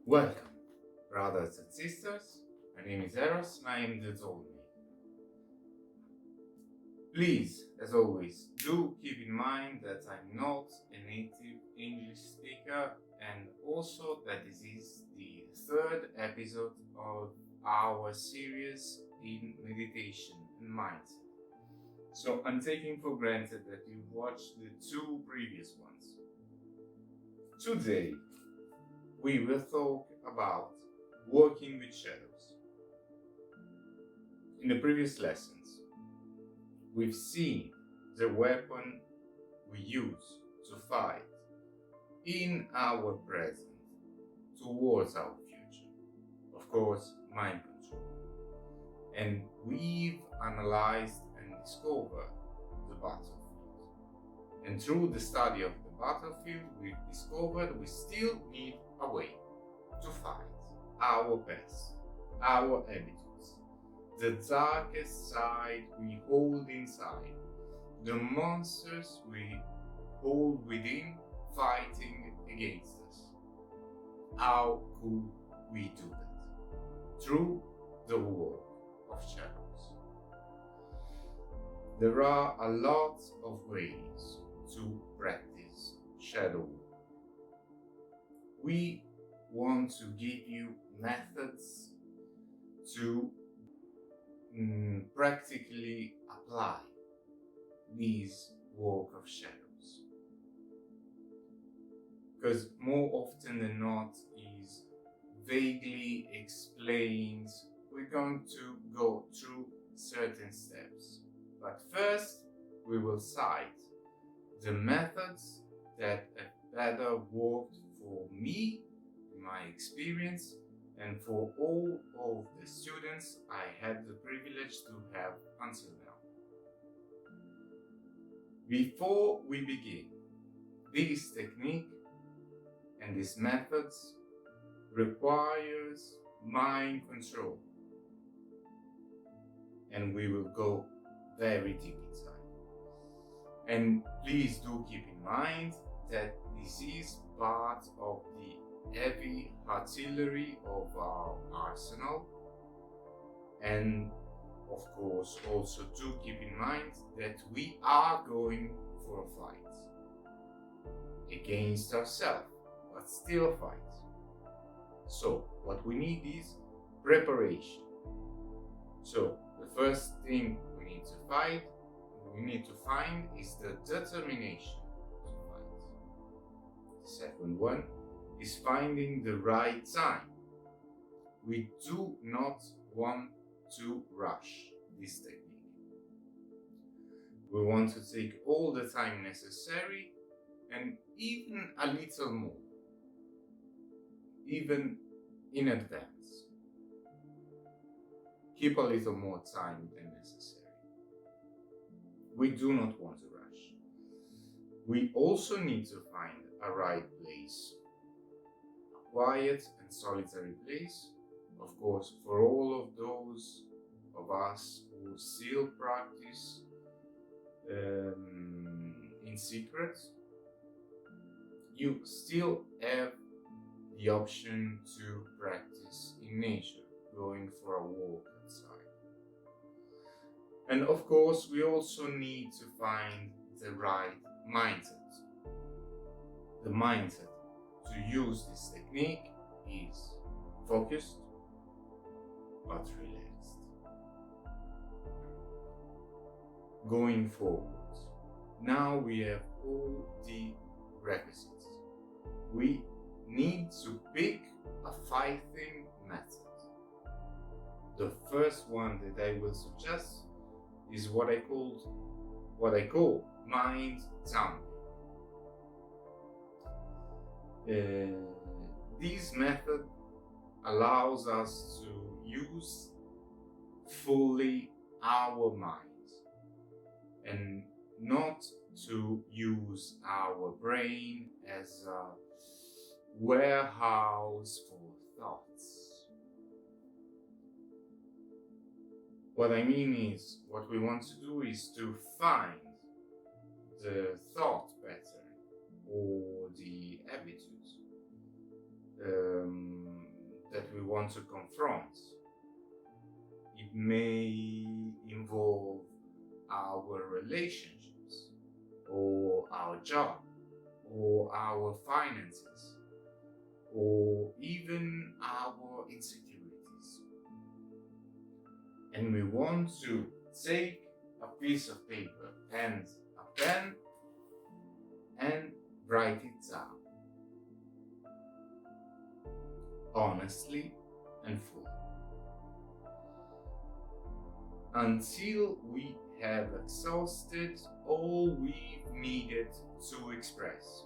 Welcome, brothers and sisters. My name is Eros and I am the Ptolemy. Please, as always, do keep in mind that I'm not a native English speaker and also that this is the third episode of our series in meditation and mindset. So I'm taking for granted that you've watched the two previous ones. Today, we will talk about working with shadows. In the previous lessons, we've seen the weapon we use to fight in our present towards our future. Of course, mind control. And we've analyzed and discovered the battlefield. And through the study of the battlefield, we've discovered we still need a way to fight our past, our habitudes, the darkest side we hold inside, the monsters we hold within fighting against us. How could we do that? Through the work of shadows. There are a lot of ways to practice shadow work. We want to give you methods to practically apply these work of shadows. Because more often than not is vaguely explained. We're going to go through certain steps. But first, we will cite the methods that have better worked for me, in my experience, and for all of the students I had the privilege to have until now. Before we begin, this technique and these methods requires mind control, and we will go very deep inside. And please do keep in mind that this is part of the heavy artillery of our arsenal. And of course, also do keep in mind that we are going for a fight against ourselves, but still fight. So what we need is preparation. So the first thing we need to find is the determination to fight. The second one is finding the right time. We do not want to rush this technique. We want to take all the time necessary and even a little more, even in advance. Keep a little more time than necessary. We do not want to rush. We also need to find a right place, a quiet and solitary place. Of course, for all of those of us who still practice in secret, you still have the option to practice in nature, going for a walk outside. And of course, we also need to find the right mindset. The mindset to use this technique is focused but relaxed. Going forward, now we have all the requisites. We need to pick a fighting method. The first one that I will suggest is what I call mind thumping. This method allows us to use fully our minds and not to use our brain as a warehouse for thoughts. What I mean is, what we want to do is to find the thought pattern or the habitude want to confront. It may involve our relationships, or our job, or our finances, or even our insecurities. And we want to take a piece of paper and a pen and write it down, honestly and fully, until we have exhausted all we've needed to express.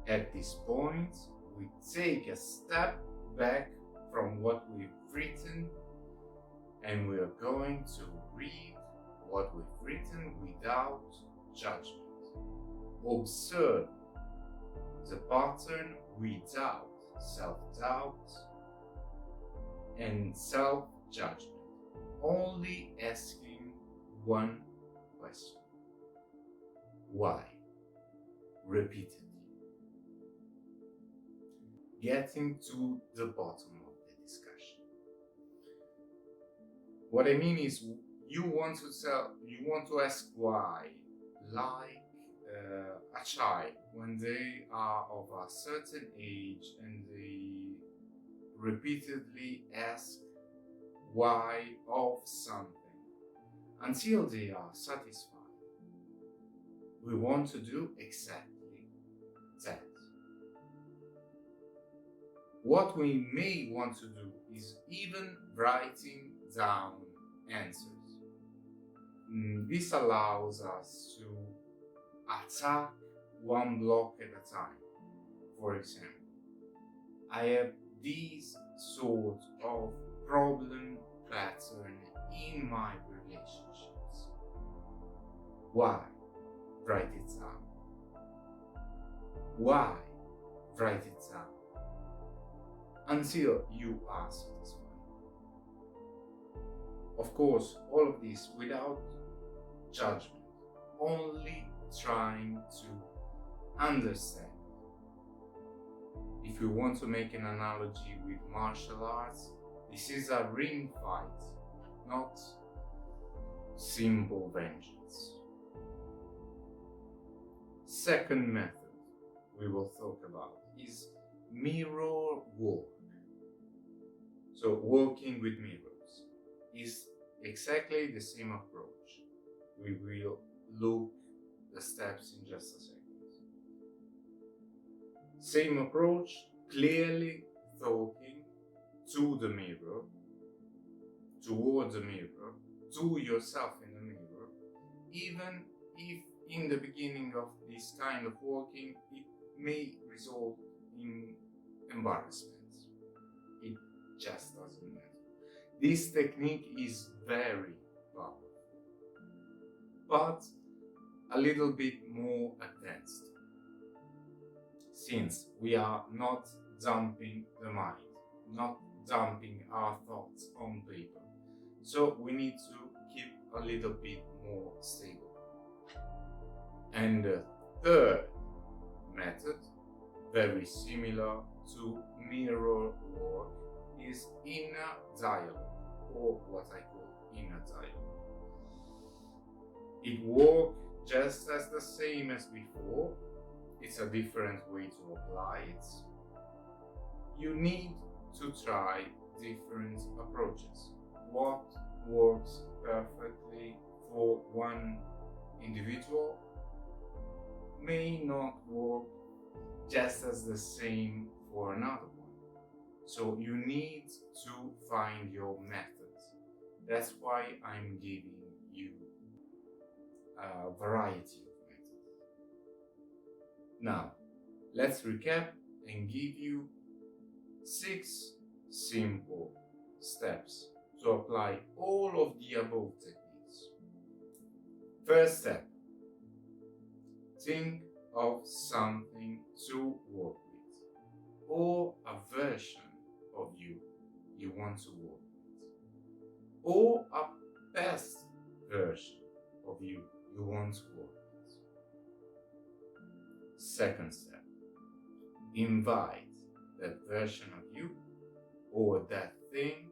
At this point, we take a step back from what we've written, and we are going to read what we've written without judgment. Observe the pattern without self-doubt and self-judgment, only asking one question. Why? Repeatedly. Getting to the bottom of the discussion. What I mean is, you want to ask why, like a child when they are of a certain age and they repeatedly ask why of something until they are satisfied. We want to do exactly that. What we may want to do is even writing down answers. This allows us to attack one block at a time. For example, I have this sort of problem pattern in my relationships. Why? Write it down. Why? Write it down. Until you are satisfied. Of course, all of this without judgment, only trying to understand. If you want to make an analogy with martial arts, this is a ring fight, not simple vengeance. Second method we will talk about is mirror work. So working with mirrors is exactly the same approach. We will look the steps in just a second. Same approach, clearly talking to the mirror, towards the mirror, to yourself in the mirror, even if in the beginning of this kind of working it may result in embarrassment. It just doesn't matter. This technique is very powerful, but a little bit more advanced, since we are not dumping the mind, not dumping our thoughts on paper. So we need to keep a little bit more stable. And the third method, very similar to mirror work, is inner dialogue, or what I call inner dialogue. It works just as the same as before. It's a different way to apply it. You need to try different approaches. What works perfectly for one individual may not work just as the same for another one. So you need to find your methods. That's why I'm giving you a variety of methods. Now, let's recap and give you 6 simple steps to apply all of the above techniques. First step, think of something to work with, or a version of you want to work with, or a best version of you want to work with. Second step, invite that version of you, or that thing,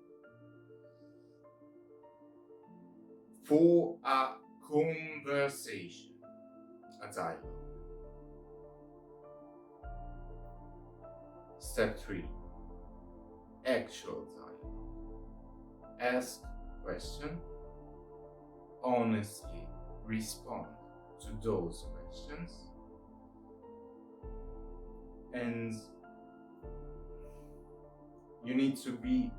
for a conversation, a dialogue. Step 3. Actual dialogue. Ask question, honestly respond to those questions, and you need to be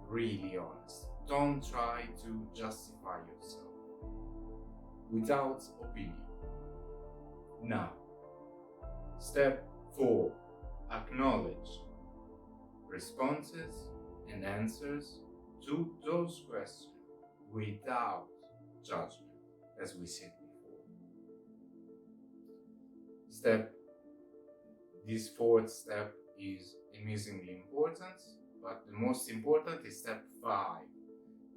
really honest. Don't try to justify yourself without opinion. Now, step 4. Acknowledge responses and answers to those questions without judgment, as we said before. This fourth step is amazingly important, but the most important is step 5,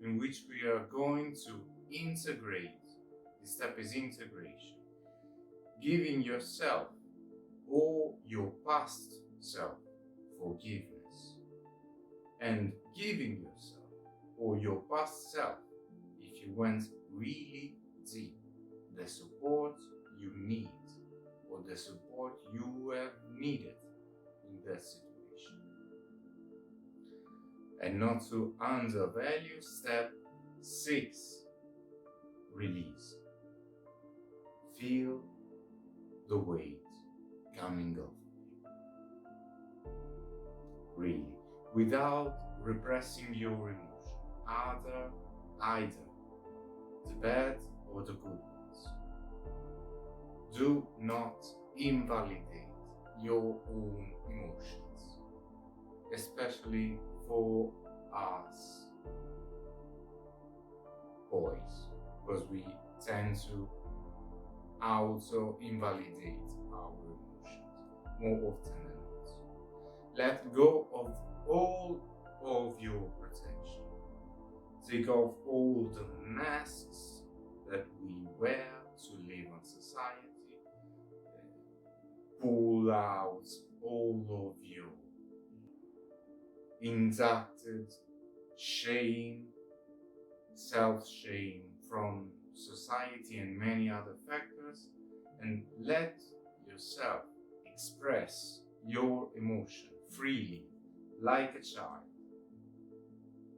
in which we are going to integrate. This step is integration. Giving yourself or your past self forgiveness, and giving yourself or your past self, if you went really deep, the support you need or the support you have needed in that situation. And not to undervalue step 6, release. Feel the weight coming off you. Really, without repressing your emotion, either the bad or the good ones. Do not invalidate your own emotions, especially for us boys, because we tend to auto-invalidate our emotions more often than not. Let go of all of your protection. Take off all the masks that we wear to live in society. Pull out all of your inducted shame, self-shame from society and many other factors, and let yourself express your emotion freely, like a child.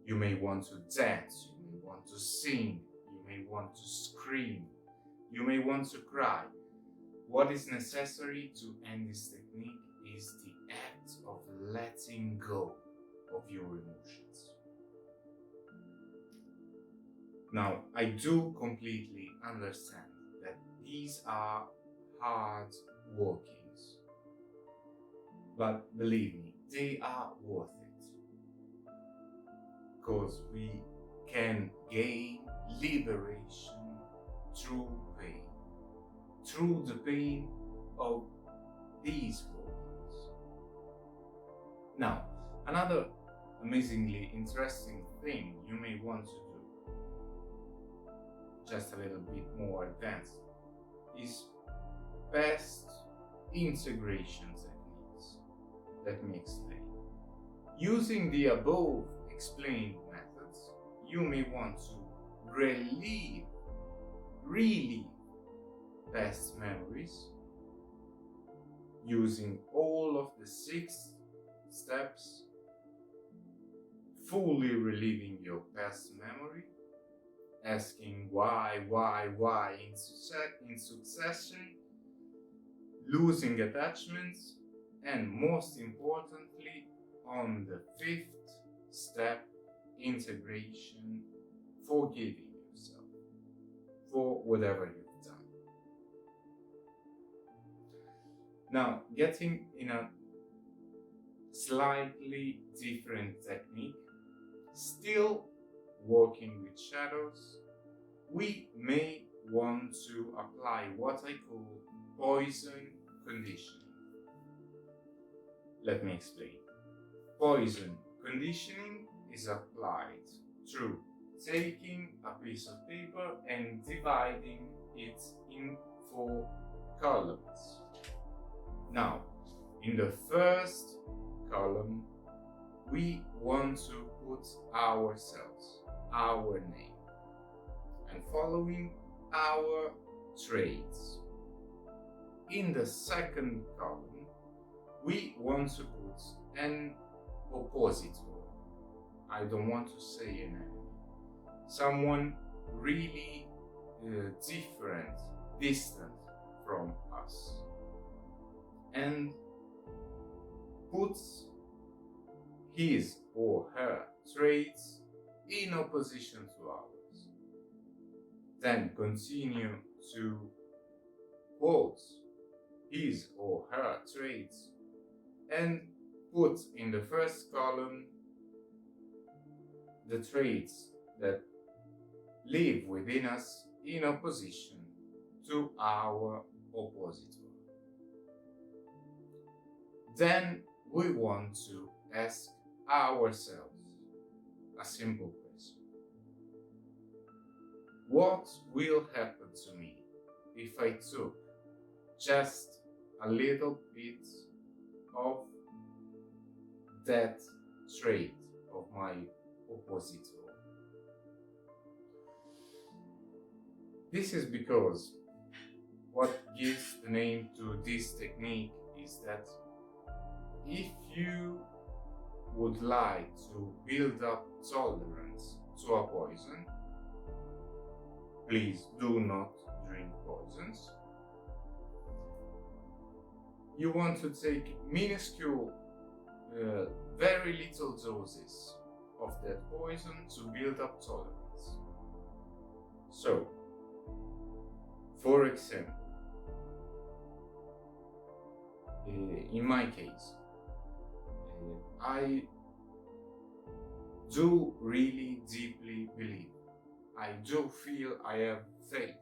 You may want to dance, you may want to sing, you may want to scream, you may want to cry. What is necessary to end this technique is the act of letting go of your emotions. Now, I do completely understand that these are hard workings, but believe me, they are worth it, because we can gain liberation through pain, through the pain of these workings. Now, another amazingly interesting thing you may want to do, just a little bit more advanced, is best integration techniques. Let me explain. Using the above explained methods, you may want to relive past memories using all of the 6 steps, fully reliving your past memory, asking why in succession, losing attachments, and most importantly, on the 5th step, integration, forgiving yourself for whatever you've done. Now, getting in a slightly different technique, still working with shadows, we may want to apply what I call poison conditioning. Let me explain. Poison conditioning is applied through taking a piece of paper and dividing it in 4 columns. Now, in the first column, we want to put ourselves, our name, and following our traits. In the second column, we want to put an oppositor. I don't want to say an enemy. Someone really different, distant from us. And puts his or her traits in opposition to ours. Then continue to quote his or her traits and put in the first column the traits that live within us in opposition to our oppositor. Then we want to ask ourselves a simple question. What will happen to me if I took just a little bit of that trait of my oppositor? This is because what gives the name to this technique is that if you would like to build up tolerance to a poison, please do not drink poisons. You want to take minuscule, very little doses of that poison to build up tolerance. So, for example, in my case, I do really deeply believe, I do feel I have faith.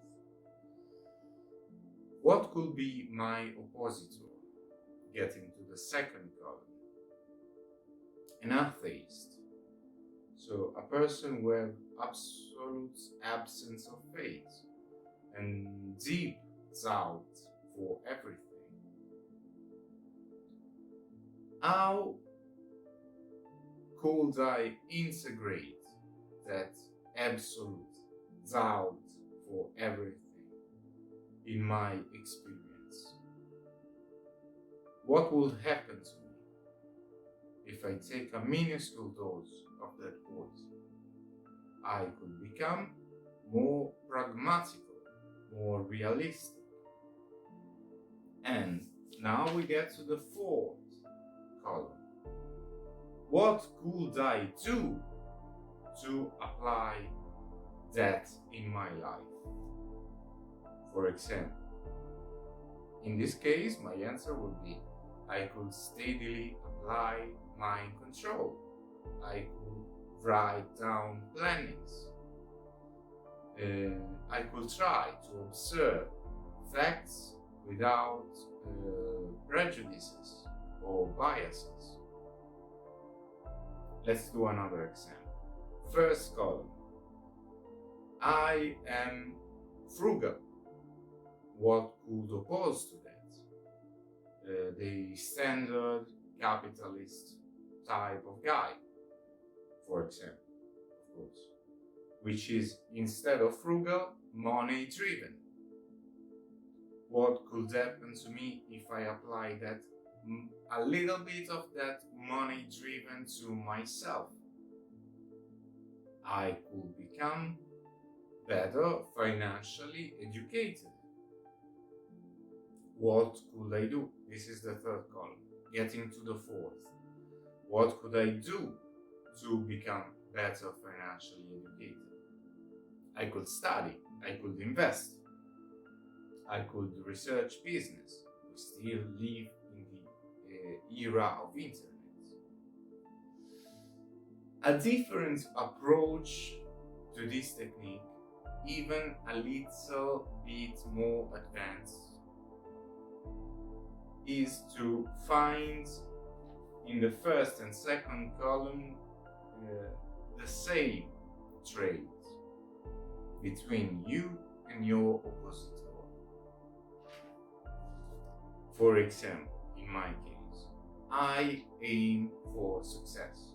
What could be my oppositor? Getting to the second column. An atheist. So a person with absolute absence of faith and deep doubt for everything. How could I integrate that absolute doubt for everything in my experience? What will happen to me if I take a minuscule dose of that poison? I could become more pragmatical, more realistic. And now we get to the fourth column. What could I do to apply that in my life? For example, in this case, my answer would be I could steadily apply mind control. I could write down plannings. I could try to observe facts without prejudices or biases. Let's do another example. First column. I am frugal. What could oppose to that? The standard capitalist type of guy, for example, of course, which is instead of frugal, money driven. What could happen to me if I apply that a little bit of that money driven to myself? I could become better financially educated. What could I do? This is the third column. Getting to the fourth. What could I do to become better financially educated? I could study. I could invest. I could research business. We still live in the era of internet. A different approach to this technique, even a little bit more advanced, is to find in the first and second column the same trait between you and your oppositor. For example, in my case, I aim for success.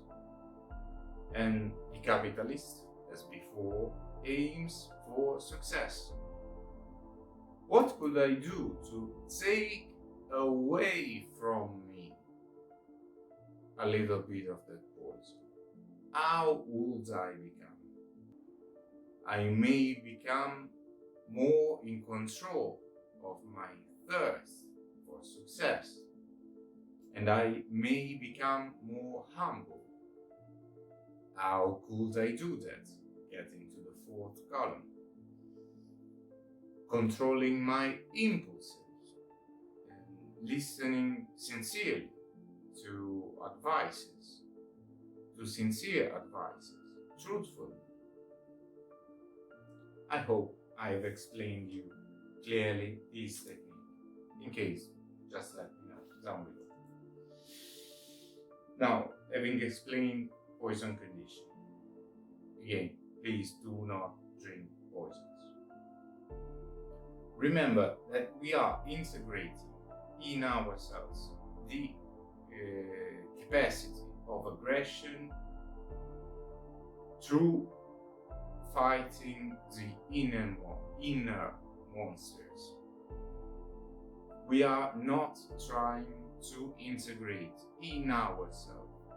And the capitalist, as before, aims for success. What could I do to take away from me a little bit of that poison? How would I become? I may become more in control of my thirst for success, and I may become more humble. How could I do that? Getting to the fourth column. Controlling my impulses and listening sincerely to advices, to sincere advices, truthfully. I hope I have explained you clearly this technique. In case, just let me know down below. Now, having explained poison condition, again, please do not drink poisons. Remember that we are integrating in ourselves the capacity of aggression through fighting the inner monsters. We are not trying to integrate in ourselves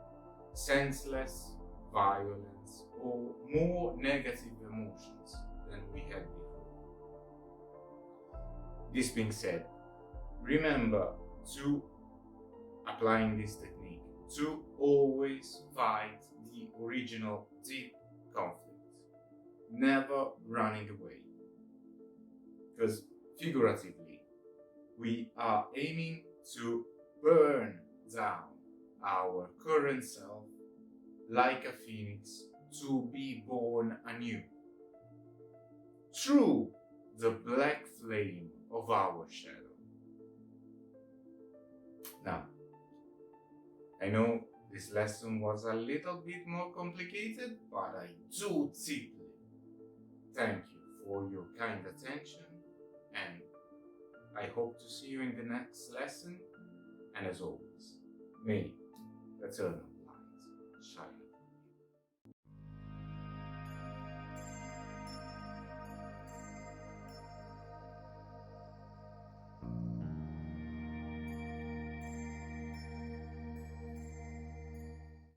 senseless violence or more negative emotions than we had before. This being said, remember to applying this technique to always fight the original deep conflict, never running away, because figuratively we are aiming to burn down our current self like a phoenix to be born anew through the black flame of our shadow. Now, I know this lesson was a little bit more complicated, but I do deeply thank you for your kind attention, and I hope to see you in the next lesson. And as always, may the eternal light shine.